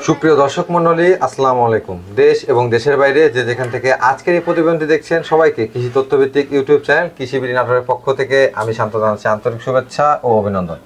সুপ্রিয় দর্শক মণ্ডলী, আসসালামু আলাইকুম। দেশ এবং দেশের বাইরে যে যেখান থেকে আজকের এই প্রতিবেদনটি দেখছেন সবাইকে কৃষি তথ্যভিত্তিক ইউটিউব চ্যানেল কৃষি বিডি নাটোরের পক্ষ থেকে আমি শান্ত জানাচ্ছি আন্তরিক শুভেচ্ছা ও অভিনন্দন।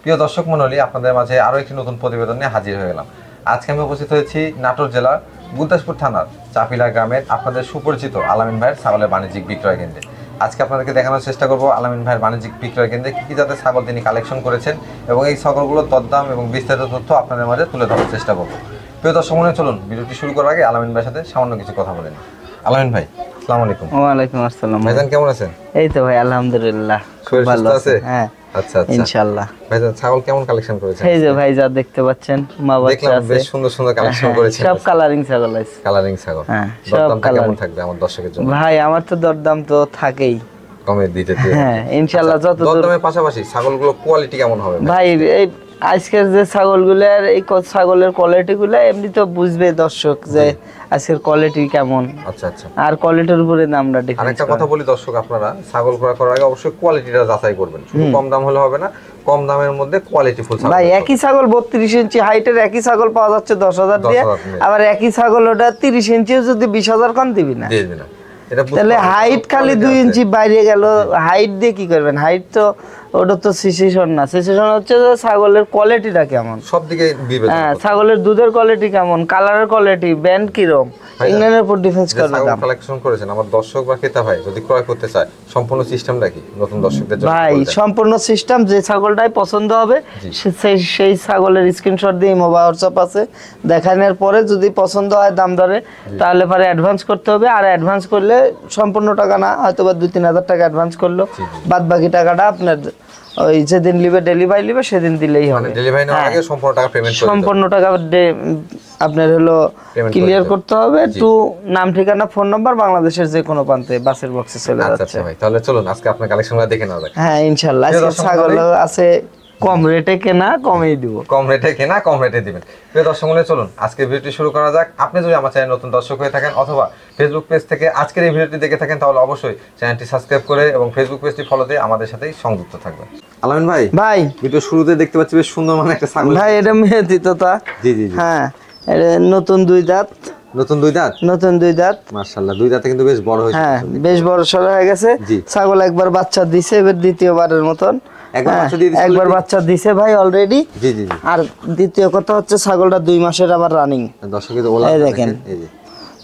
প্রিয় দর্শক মণ্ডলী, আপনাদের মাঝে আরও একটি নতুন প্রতিবেদন নিয়ে হাজির হয়ে গেলাম। আজকে আমি উপস্থিত হয়েছি নাটোর জেলার গুলদাসপুর থানার চাপিলা গ্রামের আপনাদের সুপরিচিত আলামিন ভাইয়ের ছাগলের বাণিজ্যিক বিক্রয় কেন্দ্রে। আজকে আপনাদেরকে দেখানোর চেষ্টা করব আলামিন ভাইয়ের বাণিজ্যিক বিক্রয় কেন্দ্রে কী কী জাতের ছাগল তিনি কালেকশন করেছেন এবং এই ছাগলগুলোর দরদাম এবং বিস্তারিত তথ্য আপনাদের মাঝে তুলে ধরার চেষ্টা করব। প্রিয় দর্শক মনে চলুন ভিডিওটি শুরু করার আগে আলামিন ভাইয়ের সাথে সামান্য কিছু কথা বলেন। আলামিন ভাই, আসসালামু আলাইকুম। ওয়ালাইকুম আসসালাম। ভাইজান কেমন আছেন? এই তো ভাই আলহামদুলিল্লাহ খুব ভালো আছে। হ্যাঁ আচ্ছা আচ্ছা ইনশাআল্লাহ। ভাইজান ছাগল কেমন কালেকশন করেছেন? এই যে ভাই যা দেখতে পাচ্ছেন মা বাচ্চা আছে, বেশ সুন্দর সুন্দর কালেকশন করেছেন। সব কালারিং ছাগল আছে। কালারিং ছাগল, হ্যাঁ সব কেমন থাকবে আমার দর্শকের জন্য? ভাই আমার তো দরদাম তো থাকেই কমে দিতে। হ্যাঁ ইনশাআল্লাহ। যত দরদামের পাশাপাশি ছাগলগুলো কোয়ালিটি কেমন হবে ভাই? এই আজকের যে ছাগলগুলোর এই ছাগলের কোয়ালিটিগুলো এমনি তো বুঝবে দর্শক যে আজকের কোয়ালিটি কেমন। আচ্ছা আচ্ছা। আর কোয়ালিটির উপরে আমরা ডিফারেন্স। আরেকটা কথা বলি দর্শক, আপনারা ছাগল ক্রয় করার আগে অবশ্যই কোয়ালিটিটা যাচাই করবেন। শুধু কম দাম হলে হবে না, কম দামের মধ্যে কোয়ালিটিফুল ছাগল। ভাই একই ছাগল 32 ইঞ্চি হাইটের একই ছাগল পাওয়া যাচ্ছে 10,000 দিয়ে, আবার একই ছাগল ওটা 30 ইঞ্চিও যদি 20,000 কম দিবি না। তাহলে হাইট খালি 2 ইঞ্চি বাইরে গেল, হাইট দিয়ে কি করবেন? হাইট তো ওটা তো সিচুয়েশন না, সিচুয়েশন হচ্ছে যে ছাগলের কোয়ালিটিটা কেমন, সব দিকে বিবেচনা। হ্যাঁ, ছাগলের দুধের কোয়ালিটি কেমন, কালারের কোয়ালিটি, ব্যান্ড কিরকম, ইংল্যান্ডের উপর ডিফেন্স করবে। দাম কালেকশন করেছেন আমার দর্শক বা ক্রেতা ভাই যদি ক্রয় করতে চায় সম্পূর্ণ সিস্টেমটা কি নতুন দর্শকদের জন্য? ভাই সম্পূর্ণ সিস্টেম, যে ছাগলটাই পছন্দ হবে সেই ছাগলের স্ক্রিনশট দিয়ে মোবাইল হোয়াটসঅ্যাপ আছে, দেখানোর পরে যদি পছন্দ হয় দাম ধরে তাহলে পরে অ্যাডভান্স করতে হবে। আর অ্যাডভান্স করলে সম্পূর্ণ টাকা না, হয়তো বা 2-3 হাজার টাকা অ্যাডভান্স করলো, বাদ বাকি টাকাটা আপনার ওই যেদিন লিবে ডেলিভারি লিবে সেদিন দিলেই হবে। ডেলিভারি নেওয়ার আগে সম্পূর্ণ টাকা পেমেন্ট করতে হবে। সম্পূর্ণ টাকা আপনার হলো ক্লিয়ার করতে হবে। টু নাম, ঠিকানা, ফোন নাম্বার, বাংলাদেশের যে কোনো প্রান্তে বাসের বক্সে চলে যাচ্ছে। আচ্ছা ভাই, তাহলে চলুন আজকে আপনার কালেকশনগুলো দেখে নেওয়া যাক। হ্যাঁ ইনশাআল্লাহ। আজকে ছাগল আছে কম রেটে কেনা, কমেই দিব। কম রেটে কেনা, কম রেটে দিবেন। প্রিয় দর্শক মণ্ডলী, চলুন আজকে ভিডিওটি শুরু করা যাক। আপনি যদি আমার চ্যানেল নতুন দর্শক হয়ে থাকেন অথবা ফেসবুক পেজ থেকে আজকের এই ভিডিওটি দেখে থাকেন তাহলে অবশ্যই চ্যানেলটি সাবস্ক্রাইব করে এবং ফেসবুক পেজটি ফলো দিয়ে আমাদের সাথেই সংযুক্ত থাকবেন। আলামিন ভাই, ভাই ভিডিও শুরুতে দেখতে পাচ্ছি বেশ সুন্দর মানে একটা ছাগল। ভাই এটা মেহেদি তোতা। জি জি। হ্যাঁ এটা নতুন 2 দাঁত। নতুন 2 দাঁত? নতুন 2 দাঁত। মাশাআল্লাহ, 2 দাঁতে কিন্তু বেশ বড় হয়েছে। হ্যাঁ বেশ বড় সরো হয়ে গেছে। ছাগল একবার বাচ্চা দিছে, এবার দ্বিতীয়বারের মতন একবার বাচ্চা দিছে ভাই অলরেডি। জি জি। আর দ্বিতীয় কথা হচ্ছে ছাগলটা 2 মাসের আবার রানিং। দর্শকের ওলা দেখেন,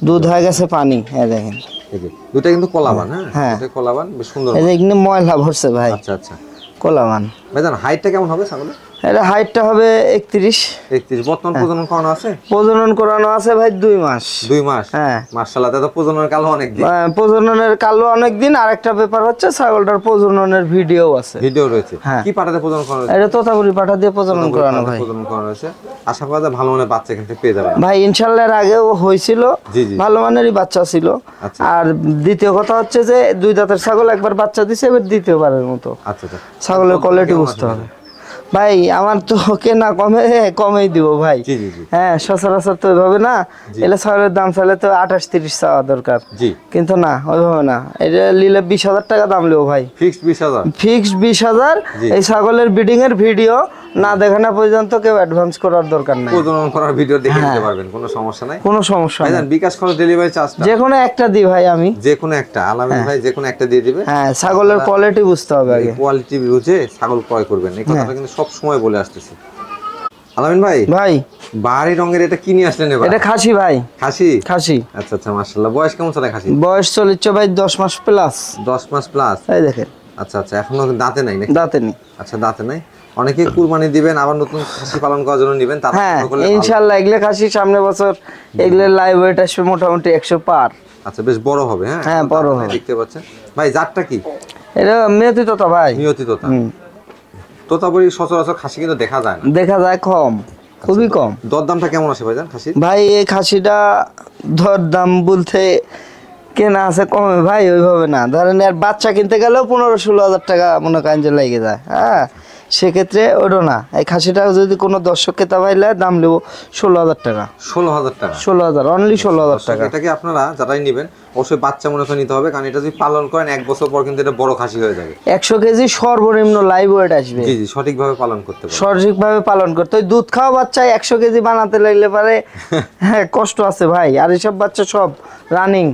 দুধ হয়ে গেছে পানি। এই দেখেন, এই যে দুটো কিন্তু কোলাবান। হ্যাঁ এটা কোলাবান, বেশ সুন্দর। এই যে এখানে ময়লা ভরছে ভাই। আচ্ছা আচ্ছা, কোলাবান। ভাইজান হাইটটা কেমন হবে ছাগলের? এটা হাইটটা হবে 31। বর্তমান প্রজনন করানো আছে? প্রজনন করানো আছে ভাই 2 মাস। 2 মাস? হ্যাঁ মাশাআল্লাহ, তাহলে প্রজননের কাল অনেক দিন। প্রজননের কাল অনেক দিন। আরেকটা ব্যাপার হচ্ছে ছাগলটার প্রজননের ভিডিও আছে। ভিডিও রয়েছে? কি পাঠাতে প্রজনন করানো? এটা তোতাপুরি পাঠা দিয়ে প্রজনন করানো ভাই। প্রজনন করানো হয়েছে, আশা করা যায় ভালো মানের বাচ্চা এখান থেকে পেয়ে যাবেন ভাই ইনশাআল্লাহ। এর আগেও হয়েছিল, ভালো মানেরই বাচ্চা ছিল। আর দ্বিতীয় কথা হচ্ছে যে 2 দাঁতের ছাগল একবার বাচ্চা দিছে, এবার দ্বিতীয়বারের মতো। আচ্ছা আচ্ছা, ছাগলের কোয়ালিটি বুঝতে হবে ভাই। আমার তো কেনা কমেই দিব ভাই। হ্যাঁ সচরাচর তো ওইভাবে না, এলে ছাগলের দাম চাইলে তো 28-30 চাওয়া দরকার, কিন্তু না ওইভাবে না। এটা নিলে 20,000 টাকা দাম লিও ভাই। ফিক্সড 20,000? ফিক্সড 20,000। এই ছাগলের ব্রিডিং এর ভিডিও না দেখানো পর্যন্ত কেউ অ্যাডভান্স করার দরকার নাই। প্রজনন করার ভিডিও দেখে নিতে পারবেন, কোনো সমস্যা নাই। কোনো সমস্যা নাই। ভাইজান বিকাশ খরচ ডেলিভারি চার্জটা যে কোনো একটা দিই ভাই আমি। যে কোনো একটা? আলামিন ভাই যে কোনো একটা দিয়ে দিবে। হ্যাঁ ছাগলের কোয়ালিটি বুঝতে হবে আগে। কোয়ালিটি বুঝে ছাগল ক্রয় করবেন, এই কথাটা কিন্তু সব সময় বলে আসতেছি। আলামিন ভাই, বাহারি রঙের এটা কি নিয়ে আসলেন এবার? এটা খাসি ভাই। খাসি? খাসি। আচ্ছা আচ্ছা, মাশাআল্লাহ। বয়স কেমন চলে খাসি? বয়স চলেছে ভাই 10 মাস প্লাস। 10 মাস প্লাস? এই দেখেন। আচ্ছা আচ্ছা, এখনো দাঁতে নাই নাকি? দাঁতে নেই। আচ্ছা দাঁতে নাই। অনেকে কুরবানি দিবেন আবার নতুন খাসি পালন করার জন্য নেবেন, তারা ইনশাআল্লাহ এগুলা খাসি সামনে বছর এগুলা লাইভ ওয়েট আসবে মোটামুটি 100 পার। আচ্ছা বেশ বড় হবে। হ্যাঁ বড় হবে, দেখতে পাচ্ছেন ভাই। জাতটা কি? এটা মেয়তি তোতা ভাই। মেয়তি তোতা। তোতাপুরি সচরাচর খাসি কিন্তু দেখা যায় না, দেখা যায় কম, খুবই কম। দরদামটা কেমন আসে ভাইজান খাসি? ভাই এই খাসিটা দরদাম বলতে কেনা আছে কমে ভাই, ওইভাবে না। ধরেন আর বাচ্চা কিনতে গেলেও 15-16 হাজার টাকা মনে করেন যে লেগে যায়। হ্যাঁ, সেক্ষেত্রে ওইটা না। এই খাসিটা যদি কোনো দর্শক ক্রেতা ভাইলে দাম নেবো 16,000 টাকা। 16,000 টাকা? 16,000, অনলি 16,000 টাকা। এটাকে আপনারা যারাই নেবেন অবশ্যই বাচ্চা মনে করে নিতে হবে, কারণ এটা যদি পালন করেন 1 বছর পর কিন্তু এটা বড় খাসি হয়ে যাবে। 100 কেজি সর্বনিম্ন লাইভ ওয়েট আসবে। জি জি, সঠিকভাবে পালন করতে হবে। সঠিকভাবে পালন করতে হয়। দুধ খাওয়া বাচ্চা 100 কেজি বানাতে লাগলে পারে হ্যাঁ কষ্ট আছে ভাই। আর এসব বাচ্চা সব রানিং,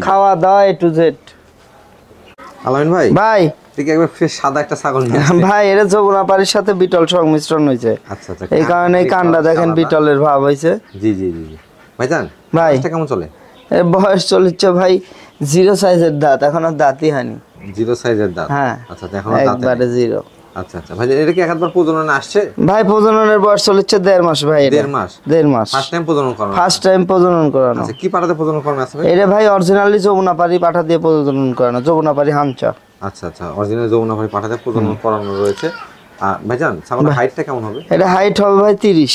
খাওয়া দাওয়া A to Z। আলামিন ভাই, ভাই ঠিক একবার ফ্রেশ সাদা একটা ছাগল নিয়ে ভাই এটা যমুনাপাড়ির সাথে বিটল সংমিশ্রণ হয়েছে। আচ্ছা আচ্ছা, এই কারণে কান্ডা দেখেন বিটলের ভাব হয়েছে। জি জি জি জি। ভাইজান ভাই এটা কেমন চলে? এর বয়স চলছে ভাই 0 সাইজের দাঁত, এখনো দাঁতই হয়নি। 0 সাইজের দাঁত? হ্যাঁ আচ্ছা, এখনো দাঁত একবারে 0। আচ্ছা আচ্ছা ভাই, এটা কি একবার প্রজননে আসছে? ভাই প্রজননের বয়স চলছে 1.5 মাস ভাই। 1.5 মাস? 1.5 মাস। ফার্স্ট টাইম প্রজনন করানো? ফার্স্ট টাইম প্রজনন করানো। আচ্ছা, কি পাঠাতে প্রজনন করানো আছে ভাই? এটা ভাই অরিজিনালি যমুনাপাড়ি পাঠা দিয়ে প্রজনন করানো, যমুনাপাড়ি হামচা। আচ্ছা আচ্ছা, অরিজিনাল যমুনাপাড়ি পাঠাতে প্রজনন করানো রয়েছে। ভাইজান ছাগলের হাইটটা কেমন হবে? এটা হাইট হবে ভাই 30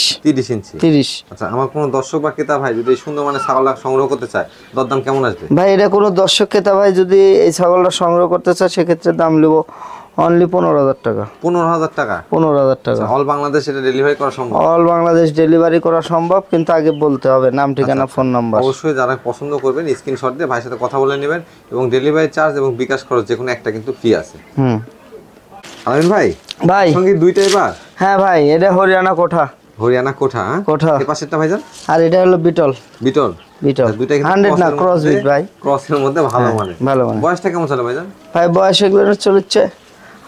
ইঞ্চি। 30। আচ্ছা, আমার কোনো দর্শক বা ক্রেতা ভাই যদি এই সুন্দর মানে ছাগলটা সংগ্রহ করতে চায়, দরদাম কেমন আসবে? ভাই এটা কোনো দর্শক ক্রেতা ভাই যদি এই ছাগলটা সংগ্রহ করতে চায় সেক্ষেত্রে দাম নেব অনলি 15,000 টাকা। 15,000 টাকা? 15,000 টাকা। অল বাংলাদেশ এটা ডেলিভারি করা সম্ভব? অল বাংলাদেশ ডেলিভারি করা সম্ভব, কিন্তু আগে বলতে হবে নাম, ঠিকানা, ফোন নাম্বার। অবশ্যই যারা পছন্দ করবেন স্ক্রিনশট দিয়ে ভাইয়ের সাথে কথা বলে নেবেন, এবং ডেলিভারি চার্জ এবং বিকাশ খরচ যে কোনো একটা কিন্তু ফ্রি আছে। আলামিন ভাই, ভাই সঙ্গে দুইটাই বার? হ্যাঁ ভাই, এটা হরিয়ানা কোঠা। হরিয়ানা কোঠা? হ্যাঁ, কোঠা। এই পাশেরটা ভাইজান? আর এটা হলো বিটল। বিটল? বিটল দুইটা 100 না ক্রস বিট ভাই। ক্রসের মধ্যে ভালো মানে? ভালো মানে। বয়সটা কেমন চলে ভাইজান? ভাই বয়স এগুলো চলছে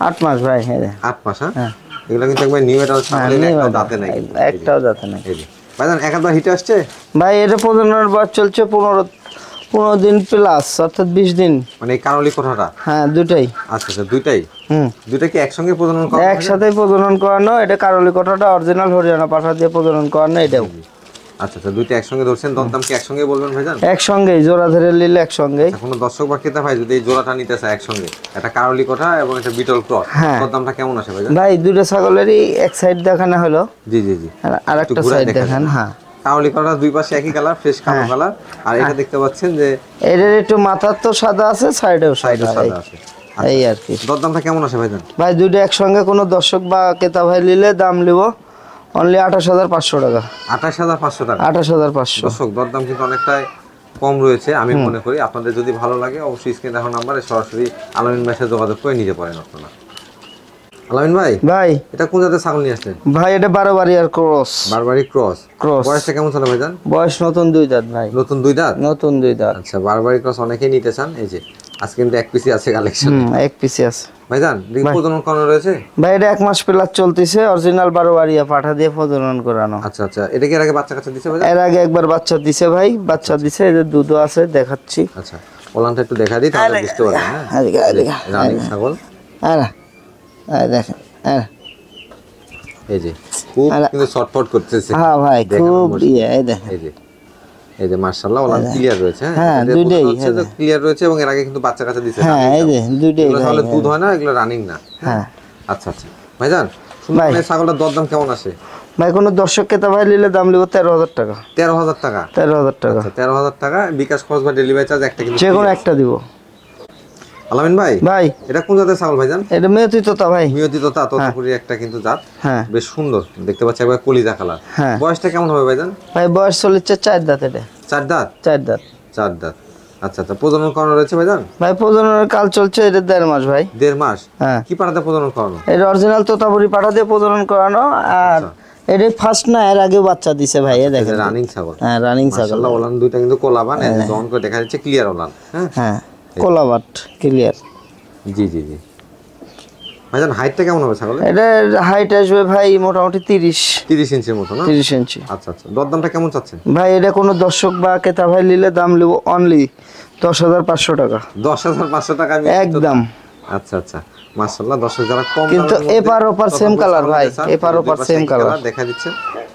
8 মাস ভাই। হ্যাঁ 8 মাস? হ্যাঁ, এগুলো কিন্তু একবার নিউ এটা ছাগলের একটাও দাঁতে নাই, একটাও দাঁতে নাই। ভাইজান একবার হিটে আসছে? ভাই এটা প্রজননের বয়স চলছে 15 দিন প্লাস, অর্থাৎ 20 দিন। মানে এই কারলি কোঠাটা? হ্যাঁ দুটাই। আচ্ছা আচ্ছা, দুইটাই? দুইটা কি একসঙ্গে প্রজনন করানো? একসাথে প্রজনন করানো। এটা কারলি কোঠাটা অরিজিনাল হরিয়ানা পাঠা দিয়ে প্রজনন করানো এটাও। আচ্ছা আচ্ছা, দুইটা একসঙ্গে ধরছেন, দরদাম কি একসঙ্গে বলবেন ভাইজান? একসঙ্গেই জোড়া ধরে নিলে একসঙ্গেই। কোনো দর্শক বা ক্রেতা ভাই যদি এই জোড়াটা নিতে চায় একসঙ্গে, একটা কারলি কোঠা এবং একটা বিটল ক্রস, দরদামটা কেমন আসে ভাইজান? ভাই দুটো ছাগলেরই এক সাইড দেখানো হলো। জি জি জি, আর একটা সাইড দেখান। হ্যাঁ, কারলি কোঠা দুই পাশে একই কালার, ফ্রেশ কালো কালার। আর এটা দেখতে পাচ্ছেন যে এটার একটু মাথার তো সাদা আছে, সাইডেও সাদা আছে, এই আর কি। দরদামটা কেমন আসে ভাইজান? ভাই দুটো একসঙ্গে কোনো দর্শক বা ক্রেতা ভাই নিলে দাম নেব অনলি 28,500 টাকা। 28,500 টাকা? 28,500। দর্শক দরদাম কিন্তু অনেকটাই কম রয়েছে আমি মনে করি। আপনাদের যদি ভালো লাগে অবশ্যই স্ক্রিনে দেখানো নাম্বারে সরাসরি আলামিন ভাইয়ের সাথে যোগাযোগ করে নিতে পারেন আপনারা। আলামিন ভাই, ভাই এটা কোন জাতের ছাগল নিয়ে আসলেন? ভাই এটা বারবারিয়ার ক্রস। বারবারি ক্রস? ক্রস। বয়সটা কেমন চলে ভাইজান? বয়স নতুন 2 দাঁত ভাই। নতুন 2 দাঁত? নতুন 2 দাঁত। আচ্ছা, বারবারি ক্রস অনেকেই নিতে চান। এই যে আজকে কিন্তু এক পিসি আছে কালেকশন। এক পিসি আছে ভাইজান। প্রজনন করানো রয়েছে? ভাই এটা 1 মাস প্লাস চলতেছে, অরিজিনাল বারবারিয়া পাঠা দিয়ে প্রজনন করানো। আচ্ছা আচ্ছা, এটা কি এর আগে বাচ্চা কাচ্চা দিছে ভাইজান? এর আগে একবার বাচ্চা দিছে ভাই, বাচ্চা দিছে, এর দুধও আছে, দেখাচ্ছি। আচ্ছা, ওলানটা একটু দেখা দিই তাহলে বুঝতে পারবেন। হ্যাঁ, রানিং ছাগল। হ্যাঁ দেখেন, হ্যাঁ এই যে খুব কিন্তু শর্টফট করতেছে। হ্যাঁ ভাই খুব এই দেখেন, এই যে মাশাআল্লাহ ওলান ক্লিয়ার রয়েছে। হ্যাঁ দুইটাই ক্লিয়ার রয়েছে, এবং এর আগে কিন্তু বাচ্চা কাচ্চা দিছে। হ্যাঁ এই যে দুইটাই তাহলে দুধ হয় না, এগুলো রানিং না। হ্যাঁ আচ্ছা আচ্ছা ভাইজান, সুন্দর ছাগলটার দরদাম কেমন আসে ভাই? কোনো দর্শক ক্রেতা ভাই নিলে দাম নেব 13,000 টাকা। 13,000 টাকা? 13,000 টাকা। 13,000 টাকা বিকাশ খরচ বা ডেলিভারি চার্জ একটা কিন্তু যে কোনো একটা দিব। আলামিন ভাই, ভাই এটা কোন জাতের ছাগল ভাইজান? এটা মেয়তি তোতা ভাই। মেয়তি তোতা, তোতাপুরি একটা কিন্তু জাত। হ্যাঁ, বেশ সুন্দর দেখতে পাচ্ছি, একবার কলিজা কালার। হ্যাঁ। বয়সটা কেমন হবে ভাইজান? ভাই বয়স চলছে 4 দাঁত। এটা 4 দাঁত? 4 দাঁত। 4 দাঁত। আচ্ছা আচ্ছা, প্রজনন করানো রয়েছে ভাইজান? ভাই প্রজননের কাল চলছে এটা 1.5 মাস ভাই। 1.5 মাস? হ্যাঁ। কি পাঠাতে প্রজনন করানো? এটা অরিজিনাল তোতাপুরি পাঠা দিয়ে প্রজনন করানো। আর এটা ফার্স্ট না, এর আগে বাচ্চা দিছে ভাই। এই দেখেন রানিং ছাগল। হ্যাঁ রানিং ছাগল। মাশাআল্লাহ ওলান দুইটা কিন্তু কোলাবান, এই যে দহন করে দেখা যাচ্ছে ক্লিয়ার ওলান। হ্যাঁ হ্যাঁ, কোলাবাট ক্লিয়ার। জি জি জি। ভাইজান হাইটটা কেমন হবে ছাগলের? এটা হাইট আসবে ভাই মোটামুটি 30 ইঞ্চির মতো না? 30 ইঞ্চি। আচ্ছা আচ্ছা, দরদামটা কেমন চাচ্ছেন ভাই? এটা কোনো দর্শক বা ক্রেতা ভাই নিলে দাম নেব অনলি 10,500 টাকা। 10,500 টাকা একদম। আচ্ছা আচ্ছা, মাশাআল্লাহ। দর্শক যারা কম কিন্তু এপার ওপার সেম কালার ভাই, এপার ওপার সেম কালার দেখা দিচ্ছে,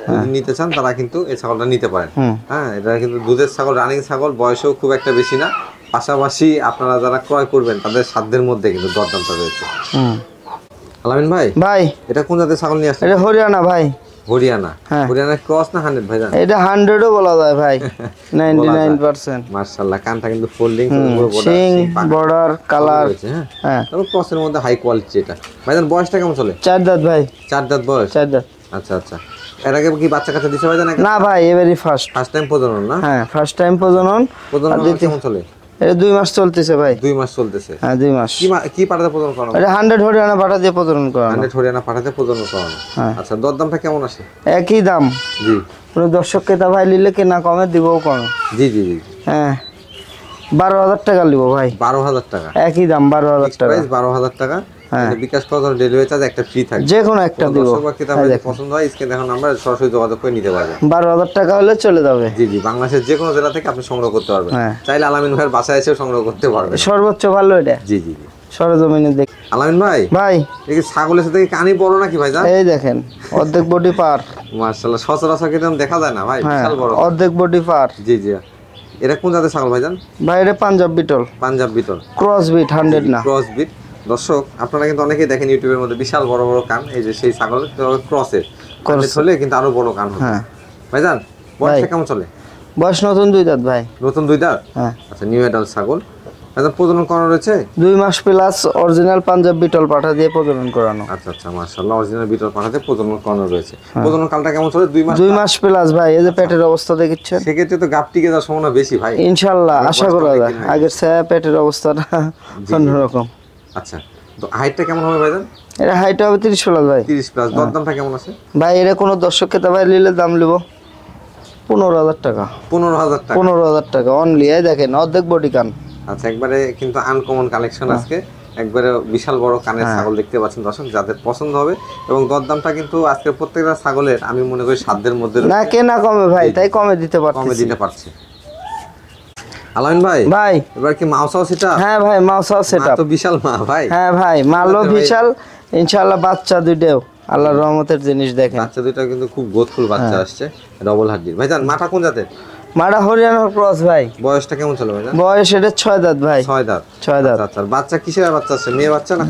যদি নিতে চান তারা কিন্তু এই ছাগলটা নিতে পারেন। হ্যাঁ, এটা কিন্তু দুধের ছাগল, রানিং ছাগল, বয়সও খুব একটা বেশি না। পাশাপাশি আপনারা যারা ক্রয় করবেন তাদের সাধ্যের মধ্যে কিন্তু দরদামটা রয়েছে। আলামিন ভাই, ভাই এটা কোন জাতের ছাগল নিয়ে আসছেন? এটা হরিয়ানা ভাই। হরিয়ানা। হ্যাঁ। হরিয়ানা ক্রস না 100 ভাইজান? এটা 100ও বলা যায় ভাই, 99%। মাশাআল্লাহ, কানটা কিন্তু ফোল্ডিং, পুরো বড় সিং, বর্ডার, কালার। হ্যাঁ, তবে ক্রসের মধ্যে হাই কোয়ালিটি এটা। ভাইজান বয়সটা কেমন চলে? 4 দাঁত ভাই। 4 দাঁত বয়স? 4 দাঁত। আচ্ছা আচ্ছা। এর আগে কি বাচ্চা কাচ্চা দিছে ভাইজান? না ভাই, এবারই ফার্স্ট টাইম প্রজনন না? হ্যাঁ, ফার্স্ট টাইম প্রজনন। কেমন চলে? এটা 2 মাস চলতেছে ভাই। 2 মাস চলতেছে? হ্যাঁ, 2 মাস। কি পাঠাতে প্রজনন করানো? এটা 100 হরিয়ানা পাঠা দিয়ে প্রজনন করানো। 100 হরিয়ানা পাঠাতে প্রজনন করানো। আচ্ছা, দরদামটা কেমন আসে? একই দাম। জি। কোনো দর্শক ক্রেতা ভাই নিলে কেনা কমে দিবও কমে। জি জি জি। হ্যাঁ, 12,000 টাকা নিব ভাই। 12,000 টাকা? একই দাম, 12,000 টাকা। প্রাইস 12,000 টাকা। হ্যাঁ। বিকাশ করা ডেলিভারি চার্জ একটা ফ্রি থাকবে। যে কোনো একটা দিব। দর্শক বা ক্রেতা ভাই পছন্দ হয় স্ক্রিনে দেখানো নাম্বার সরাসরি যোগাযোগ করে নিতে পারবেন। 12,000 টাকা হলে চলে যাবে। জি জি, বাংলাদেশের যে কোনো জেলা থেকে আপনি সংগ্রহ করতে পারবেন। হ্যাঁ। চাইলে আলামিন ভাইয়ের বাসায় এসেও সংগ্রহ করতে পারবেন। সর্বোচ্চ ভালো এটা। জি জি জি। সরজমিনে দেখ। আলামিন ভাই, ভাই এই ছাগলের সাথে কি কানি বড় নাকি ভাইজান? এই দেখেন, অর্ধেক বডি পার। মাশাআল্লাহ, সচরাচর কিন্তু দেখা যায় না ভাই, হ্যাঁ, বিশাল বড়। অর্ধেক বডি পার। জি জি। এটা কোন জাতের ছাগল ভাইজান? ভাই এটা পাঞ্জাব বিটল। পাঞ্জাব বিটল। ক্রস বিট, 100 না। ক্রস বিট। দর্শক আপনারা কিন্তু অনেকেই দেখেন ইউটিউবের মধ্যে বিশাল বড় বড় কান, এই যে সেই ছাগল ক্রসের হলে কিন্তু আরো বড় কান হবে। হ্যাঁ ভাইজান, বয়সটা কেমন চলে? বয়স নতুন 2 দাঁত ভাই। নতুন 2 দাঁত? হ্যাঁ। আচ্ছা, নিউ অ্যাডাল্ট ছাগল। ভাইজান প্রজনন করানো রয়েছে? 2 মাস প্লাস অরিজিনাল পাঞ্জাব বিটল পাঠা দিয়ে প্রজনন করানো। আচ্ছা আচ্ছা, মাশাআল্লাহ, অরিজিনাল বিটল পাঠাতে প্রজনন করানো রয়েছে। প্রজনন কালটা কেমন চলে? 2 মাস? 2 মাস প্লাস ভাই। এই যে পেটের অবস্থা দেখছেন, সেক্ষেত্রে তো গাপ টিকে যাওয়ার সম্ভাবনা বেশি ভাই। ইনশাআল্লাহ আশা করা যায়। আগের চেয়ে পেটের অবস্থাটা অন্যরকম। আচ্ছা, তো হাইটটা কেমন হবে ভাইজান? এটা হাইট হবে 30 প্লাস ভাই। 30 প্লাস। দরদামটা কেমন আছে ভাই? এটা কোনো দর্শক ক্রেতা ভাই নিলে দাম নেব 15,000 টাকা। 15,000 টাকা? 15,000 টাকা অনলি। এই দেখেন, অর্ধেক বডি কান। আচ্ছা, একবারে কিন্তু আনকমন কালেকশন আজকে। একবারে বিশাল বড় কানের ছাগল দেখতে পাচ্ছেন দর্শক, যাদের পছন্দ হবে। এবং দরদামটা কিন্তু আজকে প্রত্যেকটা ছাগলের আমি মনে করি সাধ্যের মধ্যে না, কেনা কমে ভাই, তাই কমে দিতে পারছি। কমে দিতে পারছে। আলামিন ভাই, ভাই এবার কি মাউসাও সেটা? হ্যাঁ ভাই, মাউসাও সেটআপ। তো বিশাল মা ভাই। হ্যাঁ ভাই, মালও বিশাল। ইনশাআল্লাহ বাচ্চা দুইটাও আল্লাহর রহমতের জিনিস দেখেন। বাচ্চা দুইটা কিন্তু খুব গোদফুল বাচ্চা আসছে, ডবল হাড্ডির। ভাইজান মাটা কোন জাতের? মাটা হরিয়ানার ক্রস ভাই। বয়সটা কেমন চলে ভাইজান? বয়স এটা 6 দাঁত ভাই। 6 দাঁত? 6 দাঁত। আচ্ছা, বাচ্চা কিসের বাচ্চা আছে? মেয়ে বাচ্চা না?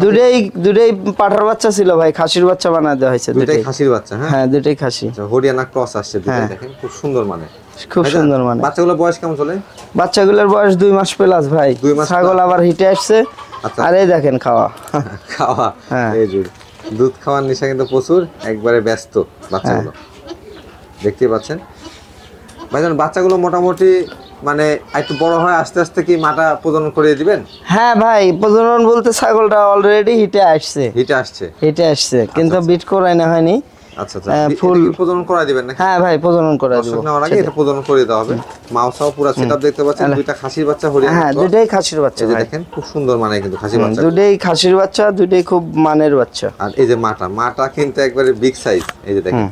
দুটোই পাঠার বাচ্চা ছিল ভাই, খাসির বাচ্চা বানায় দেওয়া হয়েছে। দুটোই খাসির বাচ্চা? হ্যাঁ হ্যাঁ, দুটোই খাসি। আচ্ছা, হরিয়ানা ক্রস আসছে দুটোই, দেখেন খুব সুন্দর মানে। খুব সুন্দর মানে। বাচ্চাগুলোর বয়স কেমন চলে? বাচ্চাগুলোর বয়স 2 মাস প্লাস ভাই। 2 মাস। ছাগল আবার হিটে আসছে। আচ্ছা। আর এই দেখেন খাওয়া খাওয়া। হ্যাঁ। এই যে দুধ খাওয়ার নেশা কিন্তু প্রচুর, একবারে ব্যস্ত বাচ্চাগুলো, দেখতেই পাচ্ছেন। ভাইজান বাচ্চাগুলো মোটামুটি মানে একটু বড় হয় আস্তে আস্তে কি মাটা প্রজনন করে দিবেন? হ্যাঁ ভাই, প্রজনন বলতে ছাগলটা অলরেডি হিটে আসছে। হিটে আসছে কিন্তু বিট করাই না হয়নি। আচ্ছা আচ্ছা, ফুল প্রজনন করাই দিবেন নাকি? হ্যাঁ ভাই, প্রজনন করাই দিব। নেওয়ার আগে এটা প্রজনন করে দেওয়া হবে। মাউসাও পুরো সেটআপ দেখতে পাচ্ছেন, দুইটা খাসির বাচ্চা হরিয়ানা। হ্যাঁ, দুটোই খাসির বাচ্চা ভাই। দেখেন খুব সুন্দর মানে কিন্তু খাসির বাচ্চা। দুটোই খাসির বাচ্চা, দুটোই খুব মানের বাচ্চা। আর এই যে মাটা কিন্তু একবারে বিগ সাইজ, এই যে দেখেন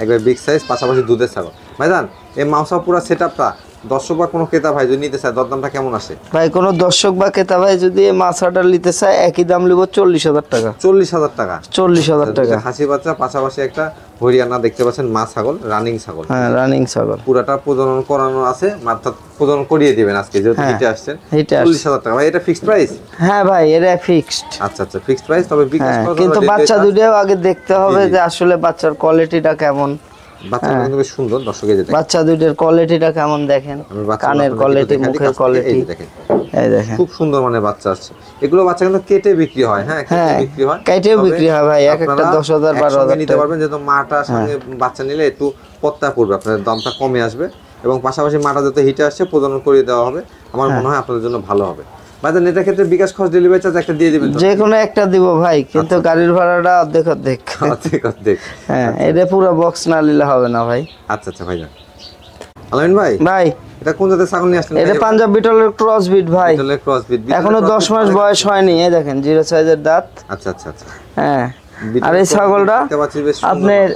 একবারে বিগ সাইজ, পাশাপাশি দুধের ছাগল। ভাইজান এই মাউসাও পুরো সেটআপটা দর্শক বা কোনো ক্রেতা ভাই যদি নিতে চায় দরদামটা কেমন আসে? ভাই কোনো দর্শক বা ক্রেতা ভাই যদি মাছটা নিতে চায় একই দাম লিব 40,000 টাকা। 40,000 টাকা? 40,000 টাকা। খাসি বাচ্চা পাশাপাশি একটা হরিয়ানা দেখতে পাচ্ছেন, মা ছাগল, রানিং ছাগল। হ্যাঁ, রানিং ছাগল। পুরাটা প্রজনন করানো আছে, মাথা প্রজনন করিয়ে দিবেন আজকে যেহেতু হিটে আসছেন। 40,000 টাকা ভাই, এটা ফিক্সড প্রাইস? হ্যাঁ ভাই, এটা ফিক্সড। আচ্ছা আচ্ছা, ফিক্সড প্রাইস। তবে কিন্তু বাচ্চা দুটোও আগে দেখতে হবে যে আসলে বাচ্চার কোয়ালিটিটা কেমন। বাচ্চাটা কিন্তু বেশ সুন্দর দর্শক, এই যে বাচ্চা দুইটার কোয়ালিটিটা কেমন দেখেন, কানের কোয়ালিটি, মুখের কোয়ালিটি, দেখেন এই দেখেন খুব সুন্দর মানে বাচ্চা আছে। এগুলো বাচ্চা কিন্তু কেটে বিক্রি হয়। হ্যাঁ, কেটে বিক্রি হয়, কেটেও বিক্রি হয় ভাই। এক একটা 10,000 12,000 নিতে পারবেন, যেহেতু মাটার সঙ্গে বাচ্চা নিলে একটু পত্তা পড়বে, আপনার দামটা কমে আসবে। এবং পাশাপাশি মাটা যাতে হিটে আসছে প্রজনন করে দেওয়া হবে, আমার মনে হয় আপনাদের জন্য ভালো হবে। ভাইজান এটার ক্ষেত্রে বিকাশ খরচ ডেলিভারি চার্জ একটা দিয়ে দিবেন? যে কোনো একটা দিব ভাই, কিন্তু গাড়ির ভাড়াটা অর্ধেক। হ্যাঁ, এটা পুরো বক্স না নিলে হবে না ভাই। আচ্ছা আচ্ছা ভাইজান। আলামিন ভাই, এটা কোন জাতের ছাগল নিয়ে আসলেন? এটা পাঞ্জাব বিটলের ক্রস বিট ভাই। বিটলের ক্রস বিট, এখনো 10 মাস বয়স হয়নি। এই দেখেন 0 সাইজের দাঁত। আচ্ছা আচ্ছা আচ্ছা। হ্যাঁ, আর এই ছাগলটা আপনার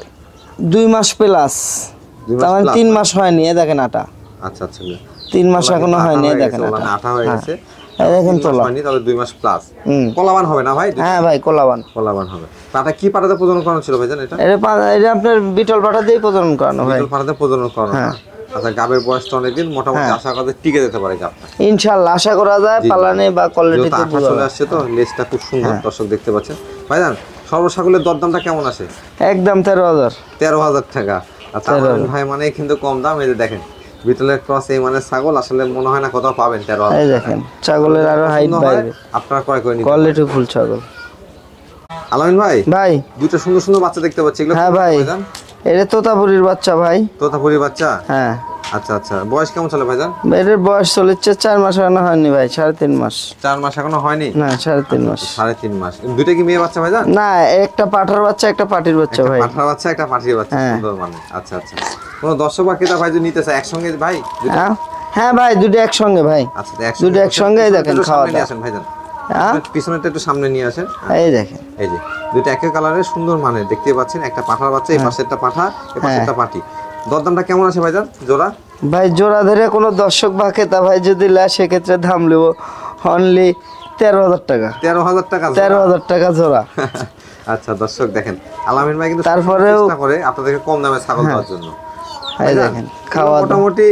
2 মাস প্লাস, তার মানে 3 মাস হয়নি। এই দেখেন আটা। আচ্ছা আচ্ছা, 3 মাস এখনো হয়নি। এই দেখেন আটা হয়ে গেছে। এই দেখেন তোলা হয়নি, তবে 2 মাস প্লাস। কোলাবান হবে না ভাই? হ্যাঁ ভাই, কোলাবান হবে। পাটা কি পাটাতে প্রজনন করানো ছিল ভাইজান? এটা আপনার বিটল পাটা দিয়ে প্রজনন করানো ভাই। বিটল পাটাতে প্রজনন করানো। আচ্ছা, গাবের বয়সটা অনেকদিন, মোটামুটি আশা করা টিকে যেতে পারে গাবটা ইনশাআল্লাহ। আশা করা যায় পালানে বা কোয়ালিটিতে চলে আসছে তো। লেজটা খুব সুন্দর দর্শক দেখতে পাচ্ছেন। ভাইজান সর্বসাকুলের দরদামটা কেমন আসে? একদম 13,000। 13,000 টাকা। আচ্ছা আলামিন ভাই মানে কিন্তু কম দাম। এই যে দেখেন বিটলের ক্রস এই মানে ছাগল আসলে মনে হয় না কোথাও পাবেন 13,000। এই দেখেন ছাগলের আরো হাইট বাইরে, আপনারা ক্রয় করে নিতে কোয়ালিটি ফুল ছাগল। আলামিন ভাই ভাই দুটো সুন্দর সুন্দর বাচ্চা দেখতে পাচ্ছি, এগুলো হ্যাঁ ভাই, এটা তোতাপুরির বাচ্চা ভাই। তোতাপুরির বাচ্চা? হ্যাঁ। আচ্ছা আচ্ছা, বয়স কেমন চলে ভাইজান? এটার বয়স চলেছে 4 মাস এখনো হয়নি ভাই, 3.5 মাস। 4 মাস এখনো হয়নি? না 3.5 মাস। 3.5 মাস। দুটো কি মেয়ে বাচ্চা ভাইজান? না, একটা পাঠার বাচ্চা একটা পাটির বাচ্চা ভাই। পাঠার বাচ্চা একটা পাঠির বাচ্চা, সুন্দর মানে। আচ্ছা আচ্ছা, কোন দর্শক বা ক্রেতা ভাই যদি নিতে চায় একসঙ্গে ভাই? হ্যাঁ ভাই, দুটো একসঙ্গে ভাই। আচ্ছা দুটো একসঙ্গে। দেখেন খাওয়া দাওয়া আসেন ভাইজান, পিছনেরটা একটু সামনে নিয়ে আসেন। এই দেখেন, এই যে দুটো একই কালারের সুন্দর মানে দেখতে পাচ্ছেন, একটা পাঠার বাচ্চা, এই পাশেরটা পাঠা, এই পাশেরটা পাটি। দরদামটা কেমন আছে ভাইজান জোড়া? ভাই জোড়া ধরে কোনো দর্শক বা ক্রেতা ভাই যদি নেয় সেক্ষেত্রে দাম নেব অনলি 13,000 টাকা। 13,000 টাকা? 13,000 টাকা জোড়া। আচ্ছা দর্শক দেখেন আলামিন ভাই কিন্তু তারপরেও চেষ্টা করে আপনাদেরকে কম দামে ছাগল দেওয়ার জন্য। এই দেখেন খাওয়া দাওয়া মোটামুটি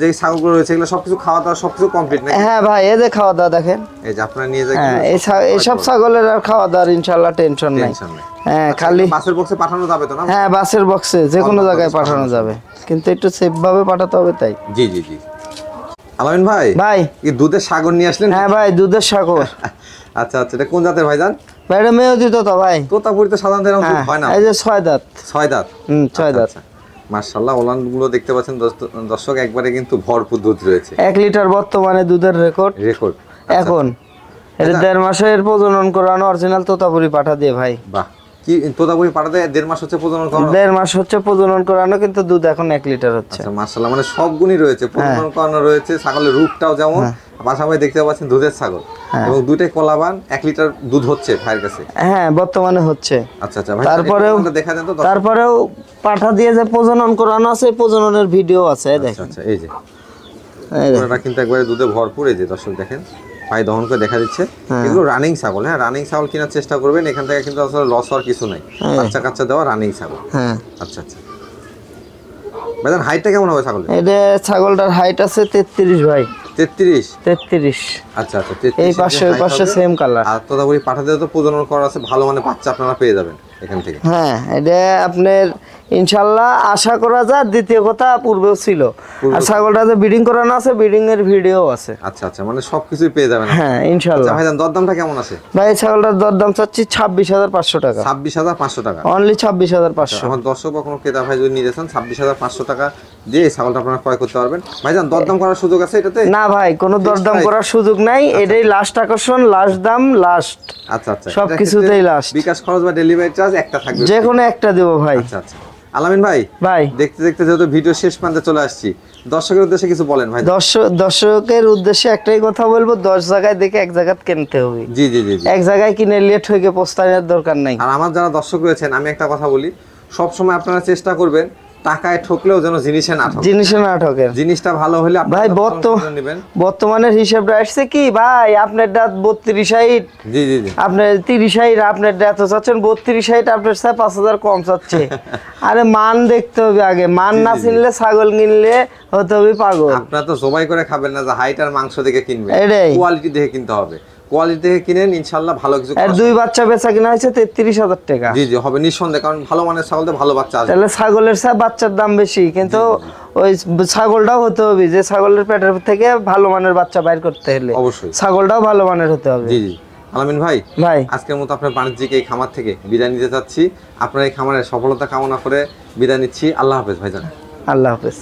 যে ছাগলগুলো রয়েছে এগুলো সবকিছু খাওয়া দাওয়া সবকিছু কমপ্লিট নাকি? হ্যাঁ ভাই, এই যে খাওয়া দাওয়া দেখেন, এই যে আপনারা নিয়ে যান। হ্যাঁ এইসব ছাগলের আর খাওয়া দাওয়ার ইনশাআল্লাহ টেনশন নাই। হ্যাঁ খালি বাসের বক্সে পাঠানো যাবে তো না? হ্যাঁ বাসের বক্সে যে কোনো জায়গায় পাঠানো যাবে, কিন্তু একটু সেফ ভাবে পাঠাতে হবে তাই। জি জি জি। আলামিন ভাই ভাই কি দুধের সাগর নিয়ে আসলেন? হ্যাঁ ভাই, দুধের সাগর। আচ্ছা আচ্ছা, এটা কোন জাতের ভাইজান? ভাই এটা মেয়ে দিত তো ভাই। তোতাপুরিতে সাধারণত এরকম দুধ হয় না। এই যে 6 দাঁত। 6 দাঁত? 6 দাঁত। মাশাআল্লাহ, ওলান গুলো দেখতে পাচ্ছেন দর্শক, একবারে কিন্তু ভরপুর দুধ রয়েছে। 1 লিটার বর্তমানে দুধের রেকর্ড। এখন এটা 1.5 মাসের প্রজনন করানো অরিজিনাল তোতাপুরি পাঠা দিয়ে ভাই। বাহ, কি তোতাপুরি পাঠাতে 1.5 মাস হচ্ছে প্রজনন করানো? 1.5 মাস হচ্ছে প্রজনন করানো, কিন্তু দুধ এখন 1 লিটার হচ্ছে। আচ্ছা মাশাআল্লাহ, মানে সব গুণই রয়েছে, প্রজনন করানো রয়েছে, ছাগলের রূপটাও যেমন, পাশাপাশি দেখতে পাচ্ছেন দুধের ছাগল, এবং দুটোই কলাবান। 1 লিটার দুধ হচ্ছে ভাইয়ের কাছে? হ্যাঁ বর্তমানে হচ্ছে। আচ্ছা আচ্ছা ভাই, তারপরেও দেখা দেন তো। তারপরেও পাঠা দিয়ে যে প্রজনন করানো আছে, প্রজননের ভিডিও আছে দেখেন। আচ্ছা, এই যে পুরোটা কিন্তু একবারে দুধে ভরপুর। এই যে দর্শক দেখেন, পাই দহন করে দেখা দিচ্ছে। এগুলো রানিং ছাগল। হ্যাঁ, রানিং ছাগল কেনার চেষ্টা করবেন, এখান থেকে কিন্তু আসলে লস হওয়ার কিছু নাই। বাচ্চা কাচ্চা দেওয়া রানিং ছাগল। হ্যাঁ আচ্ছা আচ্ছা ভাইজান, হাইটটা কেমন হবে ছাগলের? এটা ছাগলটার হাইট আছে 33 ভাই। 33? আচ্ছা আচ্ছা, 33 এই পাশে ওই পাশে সেম কালার। আর তোতাপুরি পাঠাতে তো প্রজনন করা আছে, ভালো মানে বাচ্চা আপনারা পেয়ে যাবেন এখান থেকে। হ্যাঁ, এটা আপনার ইনশাআল্লাহ আশা করা যায়। দ্বিতীয় কথা পূর্বেও ছিল, আর ছাগলটা যে ব্রিডিং করানো আছে, ব্রিডিং এর ভিডিও আছে। আচ্ছা আচ্ছা, মানে সবকিছুই পেয়ে যাবেন। হ্যাঁ ইনশাআল্লাহ। আচ্ছা ভাইজান, দরদামটা কেমন আছে? ভাই ছাগলটার দরদাম চাচ্ছি 26,500 টাকা। 26,500 টাকা? অনলি 26,500। আমার দর্শক বা কোনো ক্রেতা ভাই যদি নিতে চান 26,500 টাকা দিয়ে এই ছাগলটা আপনারা ক্রয় করতে পারবেন। ভাইজান দরদাম করার সুযোগ আছে এটাতে? না ভাই, কোনো দরদাম করার সুযোগ নাই। এটাই লাস্ট আকর্ষণ, লাস্ট দাম, লাস্ট। আচ্ছা আচ্ছা, সবকিছুতেই লাস্ট। বিকাশ খরচ বা ডেলিভারি চার্জ একটা থাকবে? যে কোনো একটা দেব ভাই। আচ্ছা আচ্ছা। আলামিন ভাই ভাই দেখতে দেখতে যেহেতু ভিডিও শেষ প্রান্তে চলে আসছি, দর্শকের উদ্দেশ্যে কিছু বলেন ভাই। দর্শকের উদ্দেশ্যে একটাই কথা বলবো, 10 জায়গায় দেখে 1 জায়গা কিনতে হবে। জি জি জি। এক জায়গায় কিনে লেট হয়ে গিয়ে পস্তানোর দরকার নাই। আর আমার যারা দর্শক রয়েছেন, আমি একটা কথা বলি, সব সময় আপনারা চেষ্টা করবেন টাকায় ঠকলেও যেন জিনিসে না ঠকে। জিনিসটা ভালো হলে ভাই বর্তমানের হিসাবটা আসছে কি ভাই, আপনার দাঁত 32-60, জি জি জি, আপনার 30-60, আপনার দাঁত চাচ্ছেন 32-60, আপনার 5,000 কম চাচ্ছে। আরে মান দেখতে হবে আগে, মান না চিনলে ছাগল কিনলে হতে হবে পাগল। আপনারা তো জবাই করে খাবেন না যে হাইট আর মাংস দেখে কিনবেন, এটাই কোয়ালিটি দেখে কিনতে হবে। কোয়ালিটি দেখে কিনেন, ইনশাআল্লাহ ভালো কিছু। আর 2 বাচ্চা বেচা কিনা হয়েছে 33,000 টাকা। জি জি, হবে নিঃসন্দেহে, কারণ ভালো মানের ছাগলতে ভালো বাচ্চা আসবে। তাহলে ছাগলের চেয়ে বাচ্চার দাম বেশি, কিন্তু ওই ছাগলটাও হতে হবে যে ছাগলের পেটের থেকে ভালো মানের বাচ্চা বাইর করতে হলে অবশ্যই ছাগলটাও ভালো মানের হতে হবে। জি জি। আলামিন ভাই আজকের মতো আপনার বাণিজ্যিক এই খামার থেকে বিদায় নিতে চাচ্ছি। আপনার এই খামারের সফলতা কামনা করে বিদায় নিচ্ছি। আল্লাহ হাফেজ ভাইজান। আল্লাহ হাফেজ।